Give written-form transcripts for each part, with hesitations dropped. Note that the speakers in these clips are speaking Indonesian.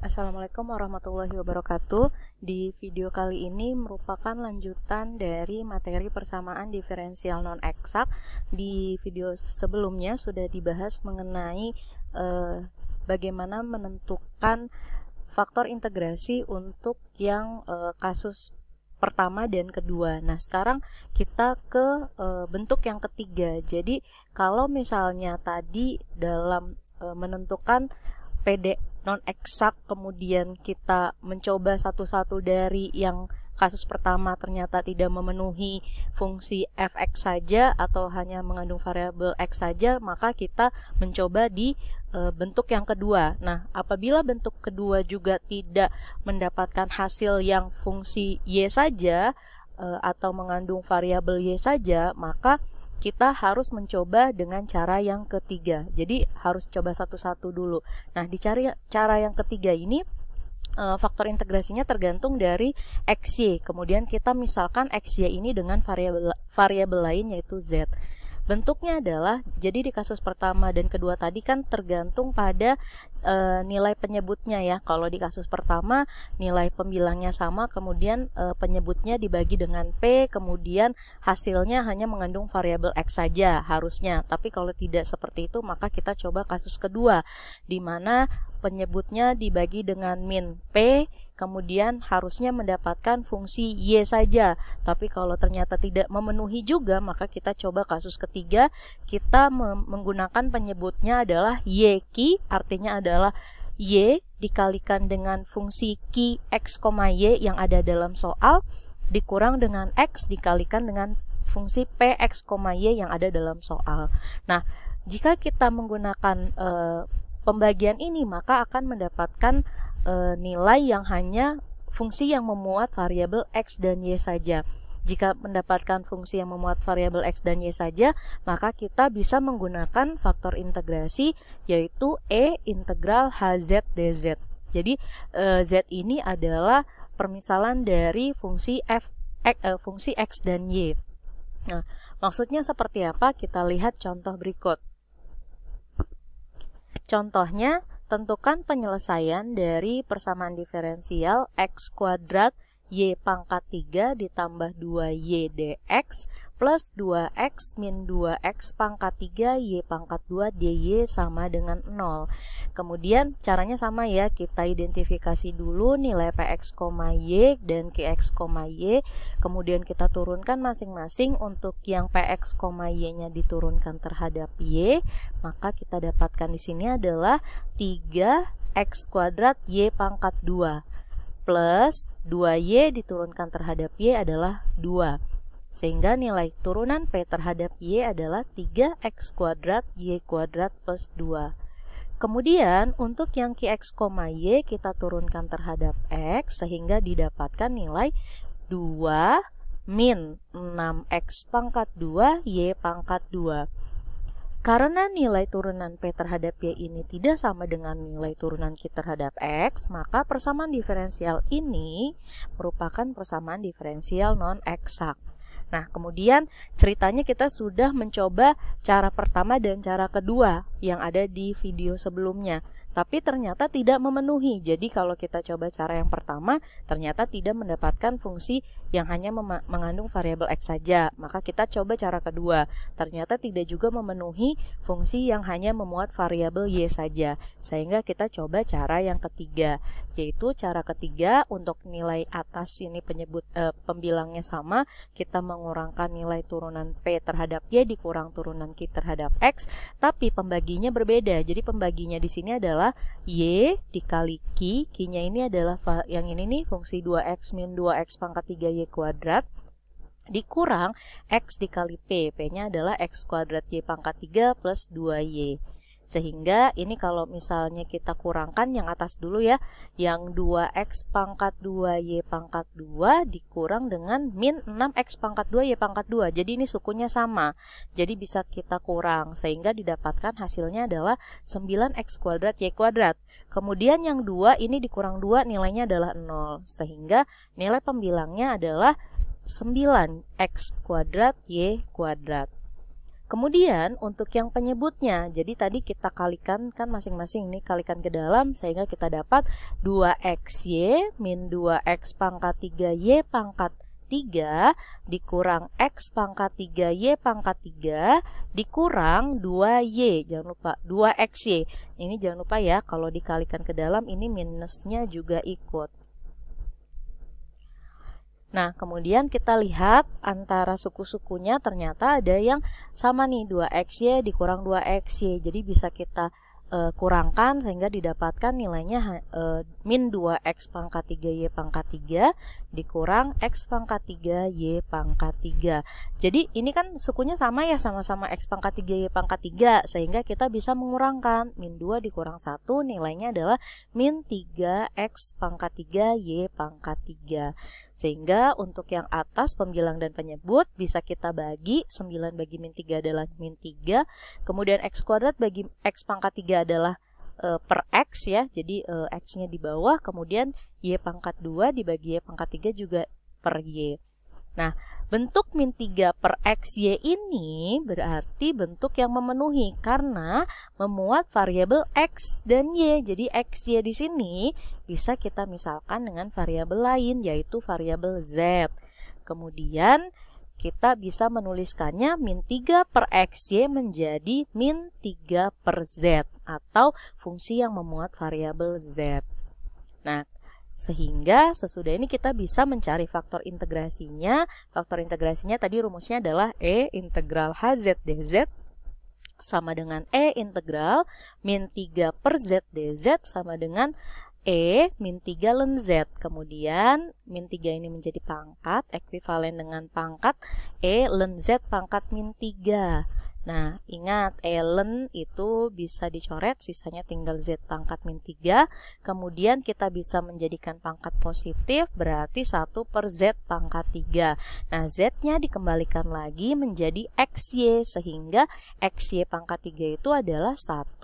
Assalamualaikum warahmatullahi wabarakatuh. Di video kali ini merupakan lanjutan dari materi persamaan diferensial non-eksak. Di video sebelumnya sudah dibahas mengenai bagaimana menentukan faktor integrasi untuk yang kasus pertama dan kedua. Nah, sekarang kita ke bentuk yang ketiga. Jadi, kalau misalnya tadi dalam menentukan PD non-eksak, kemudian kita mencoba satu-satu dari yang kasus pertama ternyata tidak memenuhi fungsi fx saja atau hanya mengandung variabel x saja, maka kita mencoba di bentuk yang kedua. Nah, apabila bentuk kedua juga tidak mendapatkan hasil yang fungsi y saja atau mengandung variabel y saja, maka kita harus mencoba dengan cara yang ketiga. Jadi harus coba satu-satu dulu. Nah, di cara yang ketiga ini faktor integrasinya tergantung dari xy. Kemudian kita misalkan xy ini dengan variabel lain yaitu z. Bentuknya adalah, jadi di kasus pertama dan kedua tadi kan tergantung pada nilai penyebutnya ya. Kalau di kasus pertama nilai pembilangnya sama, kemudian penyebutnya dibagi dengan P, kemudian hasilnya hanya mengandung variabel X saja harusnya. Tapi kalau tidak seperti itu, maka kita coba kasus kedua, di mana penyebutnya dibagi dengan min P, kemudian harusnya mendapatkan fungsi Y saja. Tapi kalau ternyata tidak memenuhi juga, maka kita coba kasus ketiga, kita menggunakan penyebutnya adalah YQ, artinya adalah Y dikalikan dengan fungsi Q X, Y yang ada dalam soal, dikurang dengan X dikalikan dengan fungsi P X, Y yang ada dalam soal. Nah, jika kita menggunakan pembagian ini, maka akan mendapatkan nilai yang hanya fungsi yang memuat variabel X dan Y saja. Jika mendapatkan fungsi yang memuat variabel X dan Y saja, maka kita bisa menggunakan faktor integrasi, yaitu E integral Hz dz. Jadi Z ini adalah permisalan dari fungsi fungsi X dan Y. Nah, maksudnya seperti apa? Kita lihat contoh berikut. Contohnya, tentukan penyelesaian dari persamaan diferensial x kuadrat y pangkat 3 ditambah 2y dx plus 2x min 2x pangkat 3 y pangkat 2 dy sama dengan 0. Kemudian caranya sama ya, kita identifikasi dulu nilai px, y dan qx, y. Kemudian kita turunkan masing-masing. Untuk yang px, y-nya diturunkan terhadap y, maka kita dapatkan di sini adalah 3x kuadrat y pangkat 2 plus 2y diturunkan terhadap y adalah 2. Sehingga nilai turunan P terhadap y adalah 3x kuadrat y kuadrat plus 2. Kemudian untuk yang qx, y kita turunkan terhadap x sehingga didapatkan nilai 2 min 6x pangkat 2 y pangkat 2. Karena nilai turunan P terhadap Y ini tidak sama dengan nilai turunan Q terhadap X, maka persamaan diferensial ini merupakan persamaan diferensial non-eksak. Nah, kemudian ceritanya kita sudah mencoba cara pertama dan cara kedua yang ada di video sebelumnya, tapi ternyata tidak memenuhi. Jadi kalau kita coba cara yang pertama, ternyata tidak mendapatkan fungsi yang hanya mengandung variabel X saja. Maka kita coba cara kedua, ternyata tidak juga memenuhi fungsi yang hanya memuat variabel Y saja. Sehingga kita coba cara yang ketiga, yaitu cara ketiga untuk nilai atas ini pembilangnya sama, kita mengurangkan nilai turunan P terhadap Y dikurang turunan Q terhadap X, tapi pembaginya berbeda. Jadi pembaginya di sini adalah Y dikali Q, Q-nya ini adalah yang ini nih fungsi 2x min 2x pangkat 3y kuadrat dikurang x dikali P, P-nya adalah x kuadrat y pangkat 3 plus 2y. Sehingga ini kalau misalnya kita kurangkan yang atas dulu ya, yang 2x pangkat 2y pangkat 2 dikurang dengan min 6x pangkat 2y pangkat 2. Jadi ini sukunya sama, jadi bisa kita kurang sehingga didapatkan hasilnya adalah 9x kuadrat y kuadrat. Kemudian yang 2 ini dikurang 2 nilainya adalah 0, sehingga nilai pembilangnya adalah 9x kuadrat y kuadrat. Kemudian untuk yang penyebutnya, jadi tadi kita kalikan kan masing-masing nih, kalikan ke dalam sehingga kita dapat 2xy min 2x pangkat 3y pangkat 3 dikurang x pangkat 3y pangkat 3 dikurang 2y, jangan lupa 2xy. Ini jangan lupa ya, kalau dikalikan ke dalam ini minusnya juga ikut. Nah, kemudian kita lihat antara suku-sukunya ternyata ada yang sama nih, 2xy dikurang 2xy. Jadi bisa kita kurangkan sehingga didapatkan nilainya min 2x pangkat 3y pangkat 3 dikurang x pangkat 3y pangkat 3. Jadi ini kan sukunya sama ya, sama-sama x pangkat 3y pangkat 3, sehingga kita bisa mengurangkan. Min 2 dikurang 1 nilainya adalah min 3x pangkat 3y pangkat 3. Sehingga untuk yang atas pembilang dan penyebut bisa kita bagi, 9 bagi min 3 adalah min 3, kemudian x kuadrat bagi x pangkat 3 adalah per x ya, jadi x-nya di bawah, kemudian y pangkat 2 dibagi y pangkat 3 juga per y. Nah, bentuk min 3 per xy ini berarti bentuk yang memenuhi karena memuat variabel x dan y. Jadi xy di sini bisa kita misalkan dengan variabel lain, yaitu variabel z. Kemudian kita bisa menuliskannya min 3 per xy menjadi min 3 per z, atau fungsi yang memuat variabel z. Nah, sehingga sesudah ini kita bisa mencari faktor integrasinya. Faktor integrasinya tadi rumusnya adalah E integral hz dz sama dengan E integral min 3 per z dz sama dengan E min 3 ln z. Kemudian min 3 ini menjadi pangkat, ekuivalen dengan pangkat E ln z pangkat min 3. Nah, ingat E ln itu bisa dicoret, sisanya tinggal z pangkat min 3. Kemudian kita bisa menjadikan pangkat positif, berarti 1 per z pangkat 3. Nah, z-nya dikembalikan lagi menjadi xy, sehingga xy pangkat 3 itu adalah 1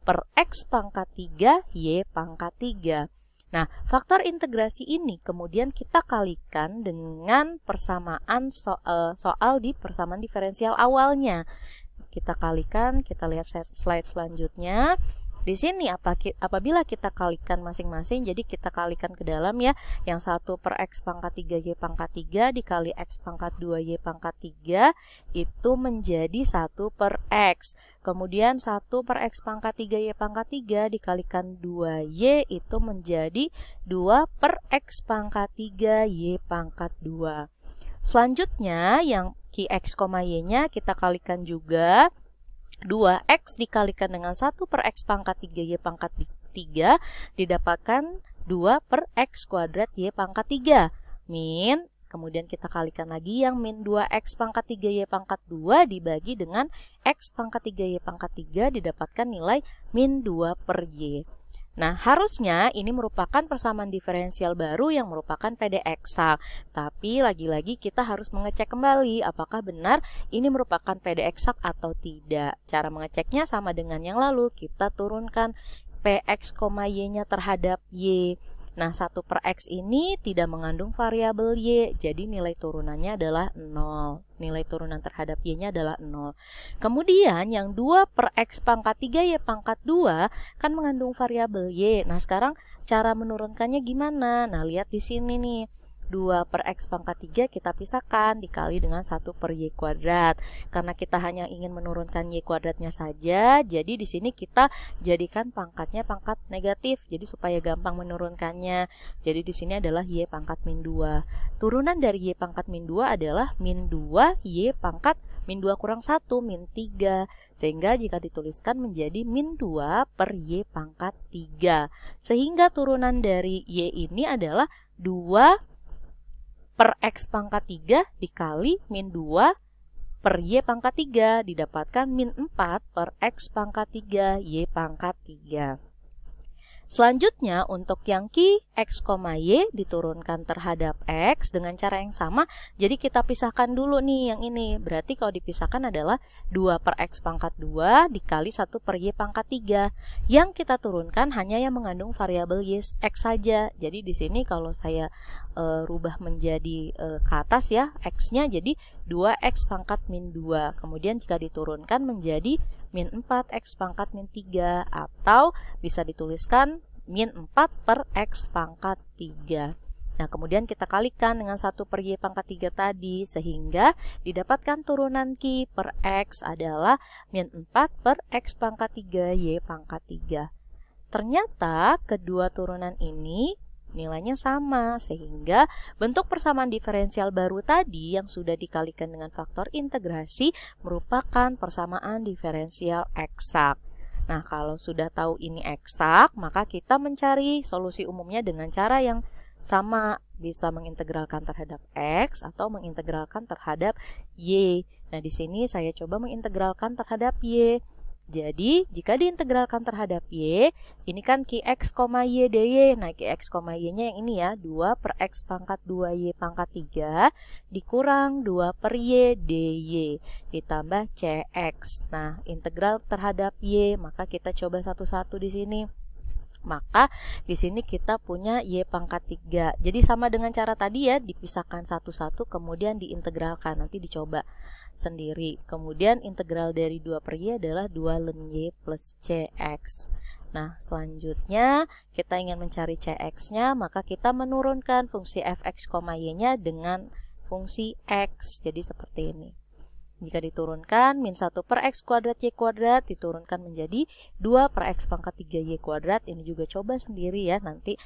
per x pangkat 3 y pangkat 3. Nah, faktor integrasi ini kemudian kita kalikan dengan persamaan soal di persamaan diferensial awalnya. Kita kalikan, kita lihat slide selanjutnya. Di sini apabila kita kalikan masing-masing, jadi kita kalikan ke dalam ya, yang 1 per x pangkat 3y pangkat 3 dikali x pangkat 2y pangkat 3 itu menjadi 1 per x. Kemudian 1 per x pangkat 3y pangkat 3 dikalikan 2y itu menjadi 2 per x pangkat 3y pangkat 2. Selanjutnya yang x, y-nya kita kalikan juga. 2x dikalikan dengan 1 per x pangkat 3y pangkat 3 didapatkan 2 per x kuadrat y pangkat 3 min, kemudian kita kalikan lagi yang min 2x pangkat 3y pangkat 2 dibagi dengan x pangkat 3y pangkat 3 didapatkan nilai min 2 per y. Nah, harusnya ini merupakan persamaan diferensial baru yang merupakan PD eksak. Tapi lagi-lagi kita harus mengecek kembali apakah benar ini merupakan PD eksak atau tidak. Cara mengeceknya sama dengan yang lalu, kita turunkan Px, y-nya terhadap y. Nah, 1 per x ini tidak mengandung variabel y, jadi nilai turunannya adalah 0. Nilai turunan terhadap y-nya adalah 0. Kemudian yang 2 per x pangkat 3y pangkat 2 kan mengandung variabel y. Nah, sekarang cara menurunkannya gimana? Nah, lihat di sini nih. 2 per x pangkat 3 kita pisahkan dikali dengan 1 per y kuadrat. Karena kita hanya ingin menurunkan y kuadratnya saja, jadi di sini kita jadikan pangkatnya pangkat negatif. Jadi supaya gampang menurunkannya. Jadi di sini adalah y pangkat min 2. Turunan dari y pangkat min 2 adalah min 2 y pangkat min 2 kurang 1 min 3. Sehingga jika dituliskan menjadi min 2 per y pangkat 3. Sehingga turunan dari y ini adalah 2 per x pangkat 3 dikali min 2 per y pangkat 3 didapatkan min 4 per x pangkat 3 y pangkat 3. Selanjutnya untuk yang Q, X, Y diturunkan terhadap X dengan cara yang sama. Jadi kita pisahkan dulu nih yang ini. Berarti kalau dipisahkan adalah 2 per X pangkat 2 dikali 1 per Y pangkat 3. Yang kita turunkan hanya yang mengandung variabel X saja. Jadi di sini kalau saya rubah menjadi ke atas ya, X-nya jadi 2X pangkat min 2. Kemudian jika diturunkan menjadi min 4X pangkat min 3, atau bisa dituliskan min 4 per X pangkat 3. Nah, kemudian kita kalikan dengan 1 per Y pangkat 3 tadi, sehingga didapatkan turunan Q per X adalah min 4 per X pangkat 3 Y pangkat 3. Ternyata kedua turunan ini nilainya sama, sehingga bentuk persamaan diferensial baru tadi yang sudah dikalikan dengan faktor integrasi merupakan persamaan diferensial eksak. Nah, kalau sudah tahu ini eksak, maka kita mencari solusi umumnya dengan cara yang sama, bisa mengintegralkan terhadap X atau mengintegralkan terhadap Y. Nah, di sini saya coba mengintegralkan terhadap Y. Jadi, jika diintegralkan terhadap Y, ini kan Qx, Y, dy. Nah, Qx, Y-nya yang ini ya, 2 per X pangkat 2Y pangkat 3, dikurang 2 per Y, dy, ditambah Cx. Nah, integral terhadap Y, maka kita coba satu-satu di sini. Maka di sini kita punya Y pangkat 3. Jadi sama dengan cara tadi ya, dipisahkan satu-satu kemudian diintegralkan. Nanti dicoba sendiri. Kemudian integral dari 2 per Y adalah 2 ln Y plus Cx. Nah, selanjutnya kita ingin mencari Cx-nya, maka kita menurunkan fungsi fx, y-nya dengan fungsi x. Jadi seperti ini. Jika diturunkan, min 1 per X kuadrat Y kuadrat diturunkan menjadi 2 per X pangkat 3Y kuadrat. Ini juga coba sendiri ya, nanti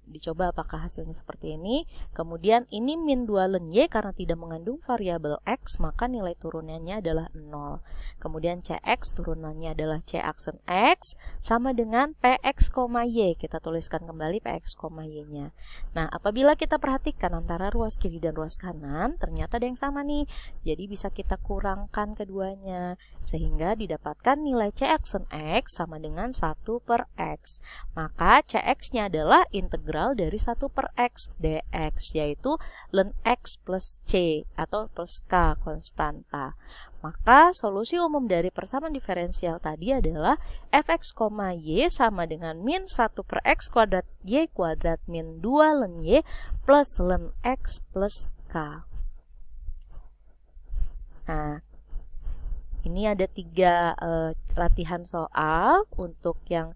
dicoba apakah hasilnya seperti ini. Kemudian ini min 2 ln Y karena tidak mengandung variabel X, maka nilai turunannya adalah 0. Kemudian Cx turunannya adalah C aksen X sama dengan Px, Y. Kita tuliskan kembali Px, Y-nya. Nah, apabila kita perhatikan antara ruas kiri dan ruas kanan, ternyata ada yang sama nih. Jadi bisa kita kurangkan keduanya, sehingga didapatkan nilai C aksen X sama dengan 1 per X. Maka Cx-nya adalah integral dari 1 per X dx, yaitu ln X plus C atau plus K konstanta. Maka solusi umum dari persamaan diferensial tadi adalah fx, y sama dengan min 1 per X kuadrat Y kuadrat min 2 ln Y plus ln X plus K. Nah, ini ada 3 latihan soal untuk yang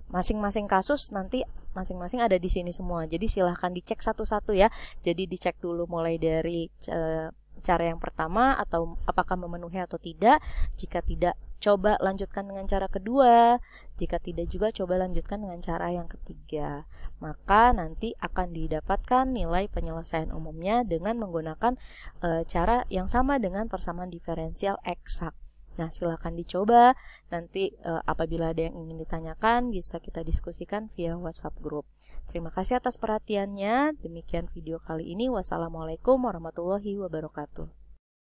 masing-masing kasus, nanti masing-masing ada di sini semua. Jadi silahkan dicek satu-satu ya. Jadi dicek dulu mulai dari cara yang pertama atau apakah memenuhi atau tidak. Jika tidak, coba lanjutkan dengan cara kedua. Jika tidak juga, coba lanjutkan dengan cara yang ketiga. Maka nanti akan didapatkan nilai penyelesaian umumnya dengan menggunakan cara yang sama dengan persamaan diferensial eksak. Nah, silakan dicoba. Nanti apabila ada yang ingin ditanyakan, bisa kita diskusikan via WhatsApp group. Terima kasih atas perhatiannya. Demikian video kali ini. Wassalamualaikum warahmatullahi wabarakatuh.